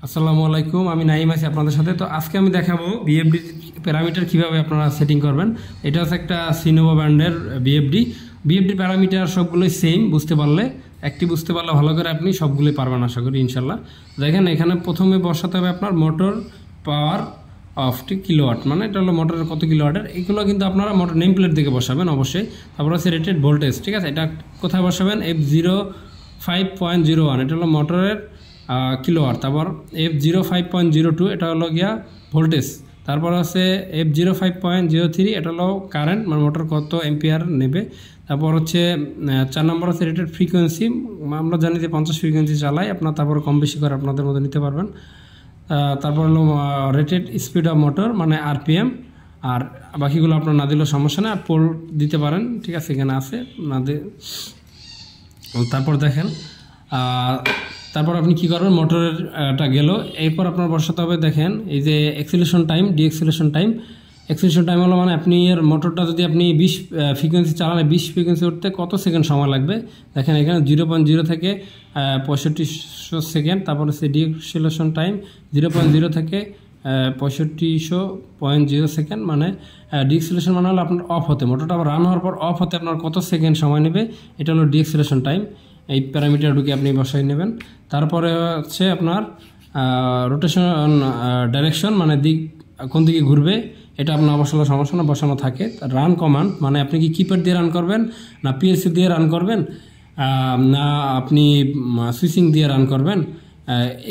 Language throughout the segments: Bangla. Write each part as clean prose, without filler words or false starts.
আসসালামু আলাইকুম, আমি নাইম আছি আপনাদের সাথে। তো আজকে আমি দেখাবো বিএফডি প্যারামিটার কিভাবে আপনারা সেটিং করবেন। এটা হচ্ছে একটা সিনোভা ব্র্যান্ডের বিএফডি প্যারামিটার সবগুলোই সেম। বুঝতে পারলে ভালো করে আপনি সবগুলোই পারবেন আশা করি ইনশাল্লাহ। দেখেন এখানে প্রথমে বসাতে হবে আপনার মোটর পাওয়ার অফ কিলোওয়াট, মানে এটা হলো মোটরের কত কিলোওয়াটের। এইগুলো কিন্তু আপনারা মোটর নেম প্লেট থেকে বসাবেন অবশ্যই। তারপর হচ্ছে রেটেড ভোল্টেজ, ঠিক আছে। এটা কোথায় বসাবেন? F05.01, এটা হলো মোটরের কিলোওয়াট। তারপর F05.02, এটা হলো গিয়া ভোল্টেজ। তারপর আছে F05.03, এটা হলো কারেন্ট, মানে মোটর কত এম্পিয়ার নেবে। তারপর হচ্ছে 4 নম্বর হচ্ছে রেটেড ফ্রিকোয়েন্সি। আমরা জানি যে 50 ফ্রিকোয়েন্সি চালাই আপনার, তারপর কম বেশি করে আপনাদের মধ্যে নিতে পারবেন। তারপর হলো রেটেড স্পিড অফ মোটর, মানে RPM। আর বাকিগুলো আপনার না দিলেও সমস্যা নেই, আর পোল দিতে পারেন, ঠিক আছে, এখানে আছে না দিয়ে। তারপর দেখেন তারপর আপনি কি করবেন, মোটরেরটা গেল। এরপর আপনার বসাতে হবে, দেখেন এই যে acceleration time, deceleration time. Acceleration time হলো মানে আপনি এর মোটরটা যদি আপনি 20 ফ্রিকোয়েন্সি চালালে 20 ফ্রিকোয়েন্সি উঠতে কত সেকেন্ড সময় লাগবে। দেখেন এখানে 0.0 থেকে 6500 সেকেন্ড। তারপর হচ্ছে ডিএক্সিলেশন টাইম 0.0 থেকে 6500.0 সেকেন্ড, মানে ডিএক্সিলেশন মানে হলো আপনার অফ হতে, মোটরটা আবার রান হওয়ার পর অফ হতে আপনার কত সেকেন্ড সময় নেবে, এটা হলো ডিএক্সিলেশন টাইম। এই প্যারামিটার ঢুকে আপনি বসাই নেবেন। তারপরে হচ্ছে আপনার রোটেশন ডাইরেকশন, মানে দিক কোন দিকে ঘুরবে, এটা আপনার বসানো সমস্যা না, বসানো থাকে। রান কমান্ড, মানে আপনি কি কিপ্যাড দিয়ে রান করবেন, না পিএলসি দিয়ে রান করবেন, না আপনি সুইচিং দিয়ে রান করবেন,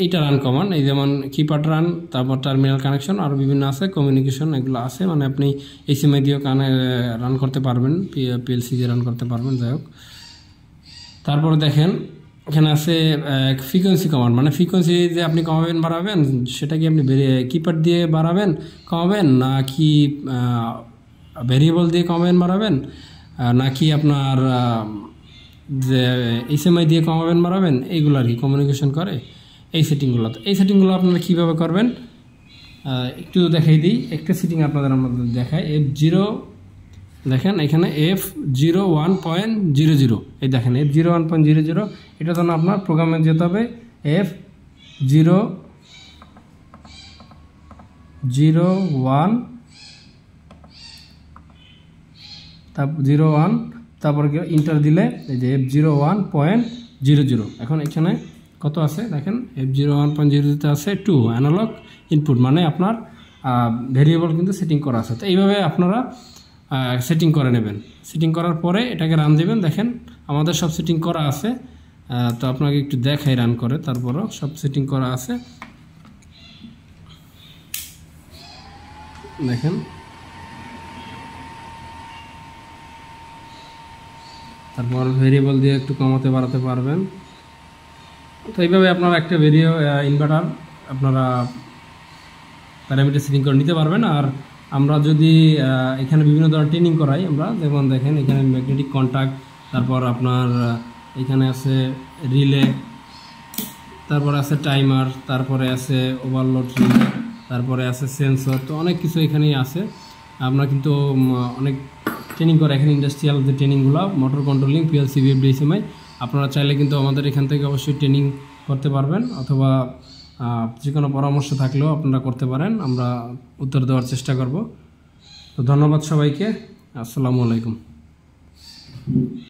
এইটা রান কমান্ড। এই যেমন কিপ্যাড রান, তারপর টার্মিনাল কানেকশন, আরও বিভিন্ন আছে, কমিউনিকেশন, এগুলো আছে। মানে আপনি HMI দিয়েও রান করতে পারবেন, পিএলসি দিয়ে রান করতে পারবেন, যাই হোক। তারপরে দেখেন এখানে আছে ফ্রিকোয়েন্সি কমান্ড, মানে ফ্রিকোয়েন্সি যে আপনি কমাবেন বাড়াবেন, সেটা কি আপনি কিপ্যাড দিয়ে বাড়াবেন কমাবেন, না কি ভেরিয়েবল দিয়ে কমাবেন বাড়াবেন, নাকি আপনার যে HMI দিয়ে কমাবেন বাড়াবেন, এইগুলো আর কি কমিউনিকেশন করে এই সেটিংগুলো। তো এই সেটিংগুলো আপনারা কীভাবে করবেন একটু দেখাই দিই। একটা সেটিং আপনাদের আমরা দেখাই। F0, দেখেন এখানে F01.00, এই দেখেন F01.00। এটা জন্য আপনার প্রোগ্রামে যেতে হবে F001, তারপর ইন্টার দিলে এই যে F01.00। এখন এখানে কত আছে দেখেন, F01.00 আছে 2 অ্যানালগ ইনপুট, মানে আপনার ভেরিয়েবল কিন্তু সেটিং করা আছে। তো এইভাবে আপনারা সেটিং করে নেবেন। সেটিং করার পরে এটাকে রান দেবেন। দেখেন আমাদের সব সেটিং করা আছে, তো আপনাকে একটু দেখাই রান করে, তারপরও সব সেটিং করা আছে। দেখেন তারপর ভেরিয়েবল দিয়ে একটু কমাতে বাড়াতে পারবেন। তো এইভাবে আপনারা একটা ইনভার্টার আপনারা প্যারামিটার সেটিং করে নিতে পারবেন। আর আমরা যদি এখানে বিভিন্ন ধরনের ট্রেনিং করাই আমরা, যেমন দেখেন এখানে ম্যাগনেটিক কন্ট্যাক্ট, তারপর আপনার এখানে আছে রিলে, তারপরে আছে টাইমার, তারপরে আছে ওভারলোড রিলে, তারপরে আছে সেন্সর। তো অনেক কিছু এখানেই আছে। আমরা কিন্তু অনেক ট্রেনিং করা এখানে, ইন্ডাস্ট্রিয়াল যে ট্রেনিংগুলো, motor controlling, PLC, VFD, HMI। আপনারা চাইলে কিন্তু আমাদের এখান থেকে অবশ্যই ট্রেনিং করতে পারবেন, অথবা যে কোনো পরামর্শ থাকলেও আপনারা করতে পারেন, আমরা উত্তর দেওয়ার চেষ্টা করব। তো ধন্যবাদ সবাইকে, আসসালামু আলাইকুম।